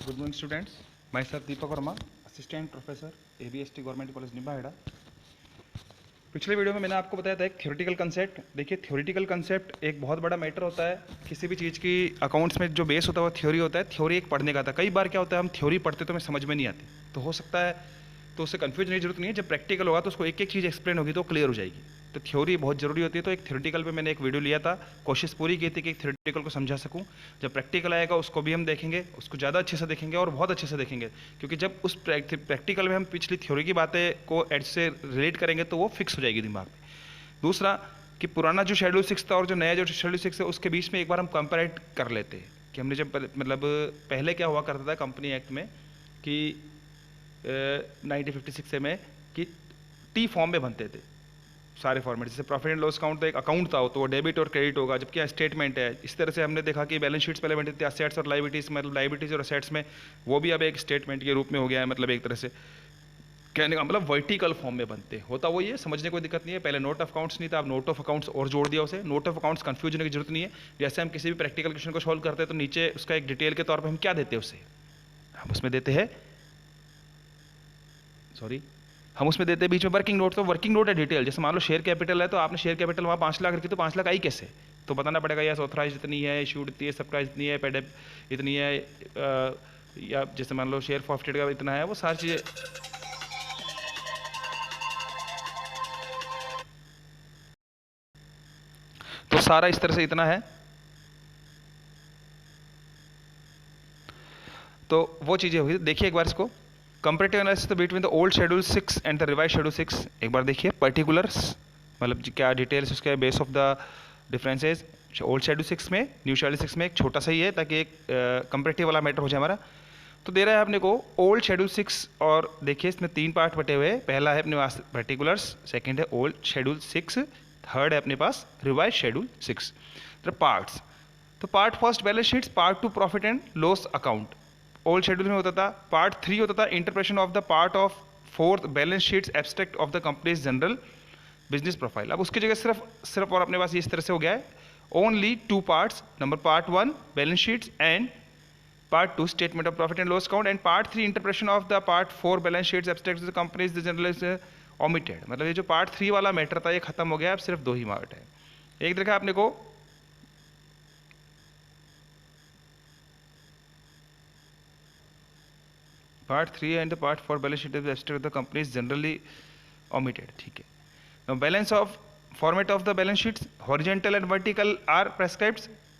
Good morning, students. Myself Deepak Verma, Assistant Professor, ABST government college Nimbahera. पिछले video में मैंने आपको बताया था एक थ्योरेटिकल कंसेप्ट। देखिए, थ्योरेटिकल कंसेप्ट एक बहुत बड़ा मैटर होता है। किसी भी चीज़ की अकाउंट्स में जो बेस होता है वो थ्योरी होता है। थ्योरी एक पढ़ने का था। कई बार क्या होता है, हम थ्योरी पढ़ते तो हमें समझ में नहीं आती, तो हो सकता है तो उससे कन्फ्यूज होने की जरूरत नहीं है। जब प्रैक्टिकल होगा तो उसको एक एक चीज़ एक्सप्लेन होगी तो क्लियर हो जाएगी। तो थ्योरी बहुत ज़रूरी होती है। तो एक थ्योरेटिकल पे मैंने एक वीडियो लिया था, कोशिश पूरी की थी कि थ्योरेटिकल को समझा सकूं। जब प्रैक्टिकल आएगा उसको भी हम देखेंगे, उसको ज़्यादा अच्छे से देखेंगे और बहुत अच्छे से देखेंगे, क्योंकि जब उस प्रैक्टिकल में हम पिछली थ्योरी की बातें को एड से रिलेट करेंगे तो वो फिक्स हो जाएगी दिमाग में। दूसरा कि पुराना जो शेड्यूल 6 था और जो नया जो शेड्यूल 6 है उसके बीच में एक बार हम कंपेयर कर लेते हैं कि हमने जब मतलब पहले क्या हुआ करता था कंपनी एक्ट में कि 1956 में कि टी फॉर्म में बनते थे सारे फॉर्मेट। जैसे प्रॉफिट एंड लॉस अकाउंट तो एक अकाउंट था, तो वो डेबिट और क्रेडिट होगा, जबकि स्टेटमेंट है। इस तरह से हमने देखा कि बैलेंस शीट्स पहले बनते थे असेट्स और लाइबिलिटीज, मतलब लाइबिलिटीज और असेट्स में, वो भी अब एक स्टेटमेंट के रूप में हो गया है। मतलब एक तरह से कहने का मतलब वर्टिकल फॉर्म में बनते होता वो ये समझने कोई दिक्कत नहीं है। पहले नोट ऑफ अकाउंट्स नहीं था, अब नोट ऑफ अकाउंट्स और जोड़ दिया उसे। नोट ऑफ अकाउंट्स कंफ्यूज होने की जरूरत नहीं है। जैसे हम किसी भी प्रैक्टिकल क्वेश्चन को सॉल्व करते हैं तो नीचे उसका एक डिटेल के तौर पर हम क्या देते हैं उसे, हम उसमें देते हैं हम उसमें देते हैं बीच में वर्किंग नोट। तो वर्किंग नोट है डिटेल। जैसे मान लो शेयर कैपिटल है तो आपने शेयर कैपिटल वहाँ 5 लाख रखी, तो 5 लाख आई कैसे, तो बताना पड़ेगा। यस ऑथराइज इतनी है, इशूड इतनी है, सब्सक्राइब इतनी है, पेड इतनी है, या जैसे मान लो शेयर फॉरफिटेड का इतना है, वो सारी चीज़ें। तो सारा इस तरह से इतना है। तो वो चीज़ें हुई। देखिए एक बार इसको, comparative analysis between the old schedule 6 and the revise schedule 6। एक बार देखिए पर्टिकुलर्स, मतलब क्या डिटेल्स उसके base of the differences old schedule 6 में न्यू शेड्यूल 6 में। एक छोटा सा ही है ताकि एक कंपैरेटिव वाला मैटर हो जाए हमारा। तो दे रहा है अपने को ओल्ड शेड्यूल 6, और देखिए इसमें 3 पार्ट बटे हुए हैं। पहला है अपने पास पर्टिकुलर्स, सेकंड है ओल्ड शेड्यूल 6, थर्ड है अपने पास रिवाइज शेड्यूल 6। तो पार्ट्स, तो part first balance sheets, part 2 profit and loss account old schedule में होता था। पार्ट 3 होता था interpretation of the part of fourth balance sheets abstract of the companies general business profile. अब उसकी जगह सिर्फ और अपने पास इस तरह से हो गया है only 2 parts. Number part 1 balance sheets and part 2 statement of profit and loss account, and part 3 interpretation of the part 4 balance sheets abstract of the companies general omitted. मतलब ये जो पार्ट 3 वाला मैटर था ये खत्म हो गया। अब सिर्फ 2 ही पार्ट है। एक देखा आपने को part 3 and part 4 balance sheet of the company is generally omitted. ठीक है। Now balance of format of the balance sheets horizontal and vertical are prescribed,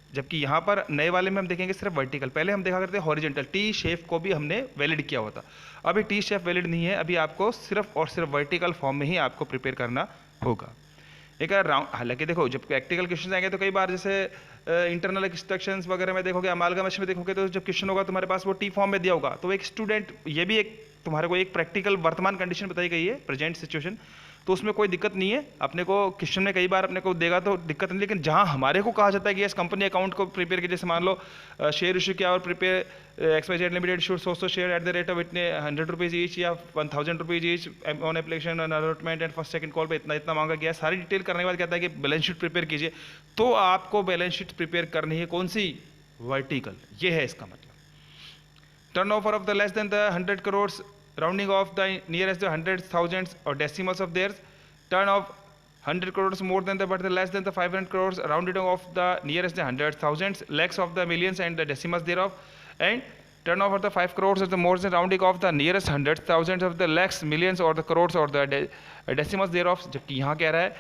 जबकि यहाँ पर नए वाले में हम देखेंगे सिर्फ वर्टिकल। पहले हम देखा करते हैं हॉरिजॉन्टल, टी शेप को भी हमने वैलिड किया हुआ था। अभी टी शेप वैलिड नहीं है, अभी आपको सिर्फ और सिर्फ वर्टिकल फॉर्म में ही आपको प्रिपेयर करना होगा। एक राउंड, हालांकि देखो जब प्रैक्टिकल क्वेश्चन आएंगे तो कई बार जैसे इंटरनल एक्सट्रैक्शंस वगैरह में देखोगे, अमालगमेशन में देखोगे, तो जब क्वेश्चन होगा तुम्हारे पास वो टी फॉर्म में दिया होगा, तो एक स्टूडेंट, ये भी एक तुम्हारे को एक प्रैक्टिकल वर्तमान कंडीशन बताई गई है, प्रेजेंट सिचुएशन, तो उसमें कोई दिक्कत नहीं है। अपने को क्वेश्चन में कई बार अपने को देगा तो दिक्कत नहीं, लेकिन जहां हमारे को कहा जाता है कि इस कंपनी अकाउंट को प्रिपेयर कीजिए, जैसे मान लो शेयर इशू किया और prepare XYZ limited should so share at the rate of इतने 100 रुपीज ईच या 1000 rupees each on application allotment and first second call पे इतना इतना मांगा गया। सारी डिटेल करने के बाद कहता है कि बैलेंस शीट प्रिपेयर कीजिए। तो आपको बैलेंस शीट प्रिपेयर करनी है कौन सी, वर्टिकल। ये है इसका मतलब। Turn over of the less than the 100 crore, rounding off the nearest the hundreds, thousands or decimals of theirs. Turn of 100 crores more than the but the less than the 500 crores, rounded off the nearest the hundreds, thousands, lakhs of the millions and the decimals thereof. And turn over the 5 crores or the more than rounding off the nearest hundreds, thousands of the lakhs, millions or the crores or the decimals thereof. जबकि यहाँ कह रहा है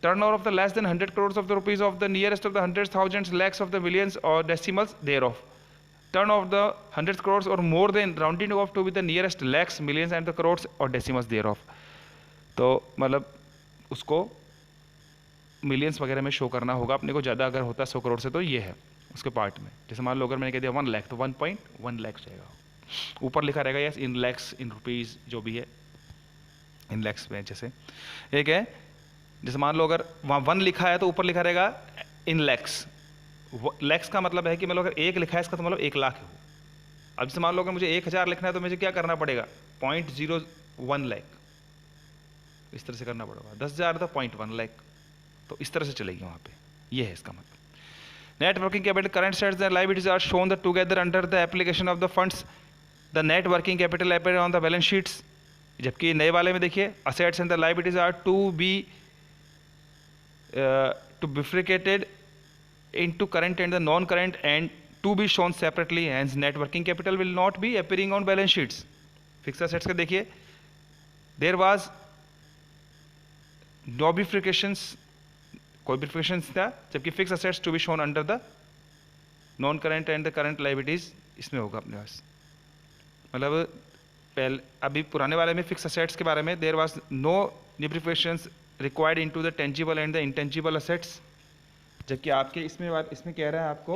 turnover of the less than 100 crores of the rupees of the nearest of the hundreds, thousands, lakhs of the millions or decimals thereof. Turn of the hundreds crores or more than rounding off to be the nearest lakhs, millions and the crores or decimals thereof. तो मतलब उसको millions वगैरह में show करना होगा अपने को। ज़्यादा अगर होता है 100 करोड़ से तो ये है उसके पार्ट में। जैसे मान लो अगर मैंने कह दिया 1 लाख तो 1.1 लाख जाएगा, ऊपर लिखा रहेगा yes in lakhs in rupees, जो भी है इन लैक्स में। जैसे एक है, जैसे मान लो अगर वहाँ 1 लिखा है तो ऊपर लिखा रहेगा इन लैक्स। लैक्स का मतलब है कि मतलब अगर 1 लिखा है इसका तो मतलब 1 लाख है। अब जैसे मान लो अगर मुझे 1000 लिखना है तो मुझे क्या करना पड़ेगा, 0.01 लाख, इस तरह से करना पड़ेगा। 10,000 तो 0.1 लाख, तो इस तरह से चलेगी वहाँ पे। ये है इसका मतलब। Net working capital current assets and liabilities are shown the together under the application of the funds the net working capital appear on the balance sheets, जबकि नए वाले में देखिए assets and the liabilities are to bifurcated into current and the non-current and to be shown separately, hence net working capital will not be appearing on balance sheets. Fixed assets का देखिए there was no bifurcations, कोई bifurcations था, जबकि fixed assets to be shown under the non-current and the current liabilities इसमें होगा अपने पास। मतलब पहले अभी पुराने वाले में फिक्स असेट्स के बारे में there was no bifurcations required into the tangible and the intangible assets, जबकि आपके इसमें कह रहा है आपको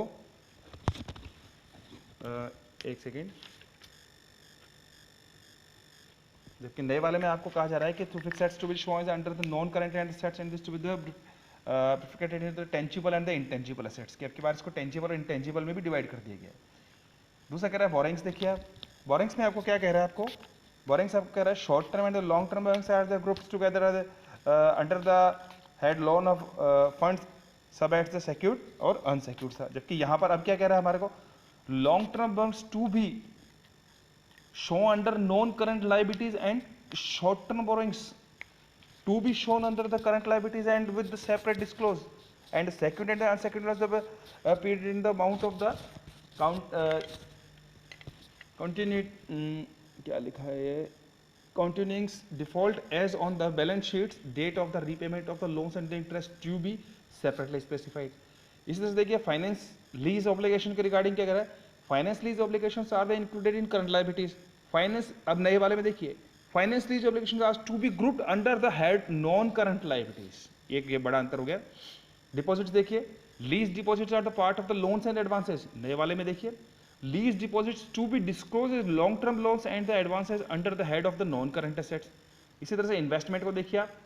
एक सेकेंड, जबकि नए वाले में आपको कहा जा रहा है कि fix assets to be shown under the non current and assets and this to be the bifurcated into the tangible and the intangible assets, कि आपके बार इसको टेंजिबल और इंटेंजिबल में भी डिवाइड कर दिया गया है। दूसरा कह रहा है बोरिंग्स, देखिए आप बोरिंग्स में आपको क्या कह रहा है, आपको बोरिंग्स आपको कह रहा है short term and long term borrowings are the groups together under the head loan of funds sub at the secured और अनसिक्योर्ड था, जबकि यहाँ पर अब क्या कह रहा है हमारे को लॉन्ग टर्म बोरिंग्स टू भी show under non current liabilities and short term borrowings to be shown under the current liabilities and with the separate disclose, and secured and unsecured loans appeared in the amount of the क्या लिखा है ये continuing default as on the balance sheets date of the repayment of the loans and the interest to be separately specified। इसी तरह से देखिए finance lease obligation के regarding क्या कर रहा है, finance lease obligations are the included in current liabilities. Finance अब नए वाले में देखिए finance lease obligations are to be grouped under the head non current liabilities, एक ये बड़ा अंतर हो गया। डिपॉजिट्स देखिए lease deposits are the part of the loans and advances, नए वाले में देखिए lease deposits to be disclose as long term loans and the advances under the head of the non current assets. इसी तरह से investment को देखिए आप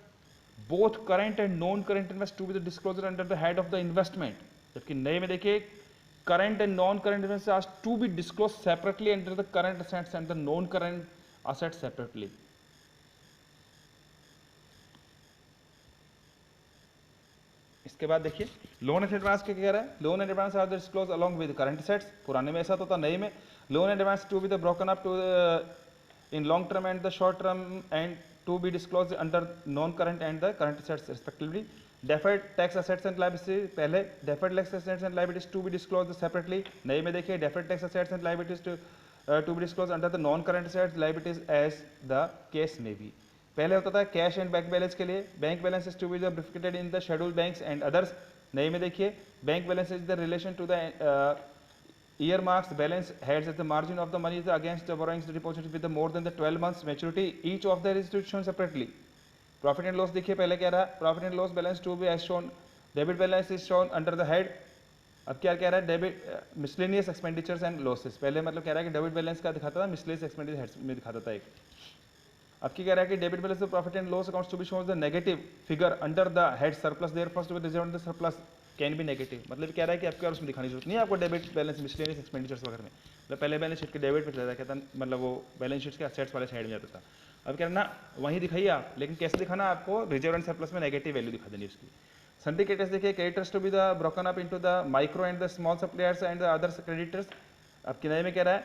both current and non current invest to be the disclosure under the head of the investment, जबकि नए में देखिए current and non current invest are to be disclose separately under the current assets and the non current assets separately। इसके बाद देखिए loan and advance क्या कह रहा है, loan and advance are disclose along with current assets, पुराने में ऐसा तो था, नए में loan and advance to be the broken up to in long term and the short term and to be disclose under non current and the current assets respectively. Deferred tax assets and liabilities, पहले deferred tax assets and liabilities to be disclose separately, नए में देखिए deferred tax assets and liabilities to be disclosed under the non-current assets liabilities as the case may be। पहले होता था cash and bank balance के लिए bank balance to be bifurcated in the schedule banks and others, नए में देखिए bank balance is the relation to the earmarks balance heads at the margin of the money against the borrowings deposit with more than the 12 months maturity each of the institution separately. Profit and loss देखिए पहले क्या रहा, profit and loss balance to be as shown, debit balance is shown under the head, अब क्या कह रहा है debit miscellaneous expenditures and losses, पहले मतलब कह रहा है कि डेबिट बैलेंस का दिखाता था, मिसलेनियस एक्सपेंडिचर में दिखाता था एक। अब क्या कह रहा है कि debit balance profit and loss accounts to be shown the negative figure under the head surplus there first to be reserved the surplus can be negative, मतलब कह रहा है कि आपको और उसमें दिखाने की जरूरत नहीं है आपको डेबिट बैलेंस मिसलेनियस एक्सपेंडिचर्स वगैरह में, मतलब पहले बैलेंस शीट के डेबिट पे चला जाता था, मतलब वो बैलेंस शीट के असेट्स वाले साइड में जाता था। अब कह रहा ना वहीं दिखाइए आप, लेकिन कैसे दिखाना आपको रिजर्व एंड सरप्लस में नेगेटिव वैल्यू दिखा देनी उसकी। Syndicators देखिए creditors to be the broken up into the micro and the small suppliers and the other creditors। अब किराए में कह रहा है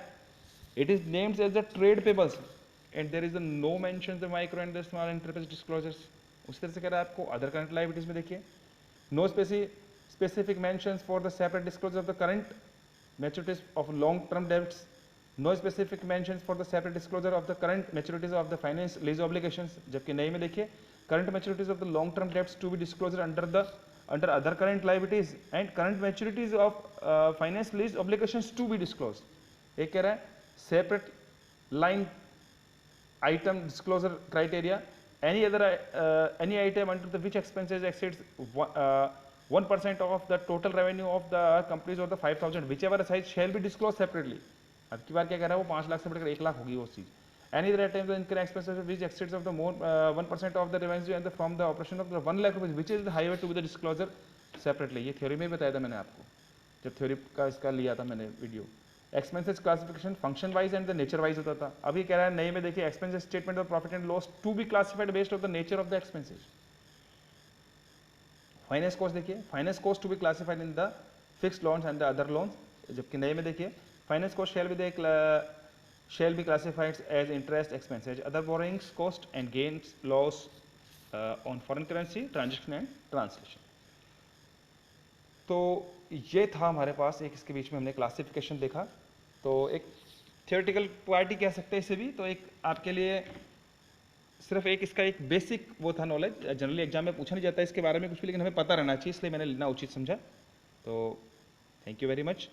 it is named as the trade payables and there is a no mention the micro and the small enterprise disclosures। उसी तरह से कह रहा है आपको other current liabilities में देखिए no specific mentions for the separate disclosure of the current maturities of long term debts, no specific mentions for the separate disclosure of the current maturities of the finance lease obligations, जबकि नई में देखिए current maturities of the long term debts to be disclosed under other current liabilities and current maturities of finance lease obligations to be disclosed। एक कह रहा है separate line item disclosure criteria any item under the which expenses exceeds 1% of the total revenue of the companies or the 5,000 whichever size shall be disclosed separately। अब की बार क्या कह रहा है वो 5 लाख से बढ़कर 1 लाख होगी वो चीज़। Any other item the incurred expenses which exceeds of the more 1% of the revenue and from the operation of the 1 lakh rupees which is the higher to be the disclosure separately। ये theory में बताया था मैंने आपको, जब theory का इसका लिया था मैंने video. Expenses classification function wise and the nature wise होता था, अभी कह रहा है नए में देखिए expenses statement of profit and loss to be classified based of the nature of the expenses. Finance cost देखिए finance cost to be classified in the fixed loans and the other loans, जबकि नए में देखिए finance cost shall be the shall be classified as interest expenses, other borrowings cost and gains loss on foreign currency transaction and translation. तो ये था हमारे पास एक, इसके बीच में हमने क्लासिफिकेशन देखा, तो एक थियोरेटिकल पार्टी कह सकते हैं इसे भी, तो एक आपके लिए सिर्फ एक इसका एक बेसिक वो था नॉलेज, जनरली एग्जाम में पूछा नहीं जाता है इसके बारे में कुछ भी, लेकिन हमें पता रहना चाहिए, इसलिए मैंने लेना उचित समझा। तो थैंक यू वेरी मच।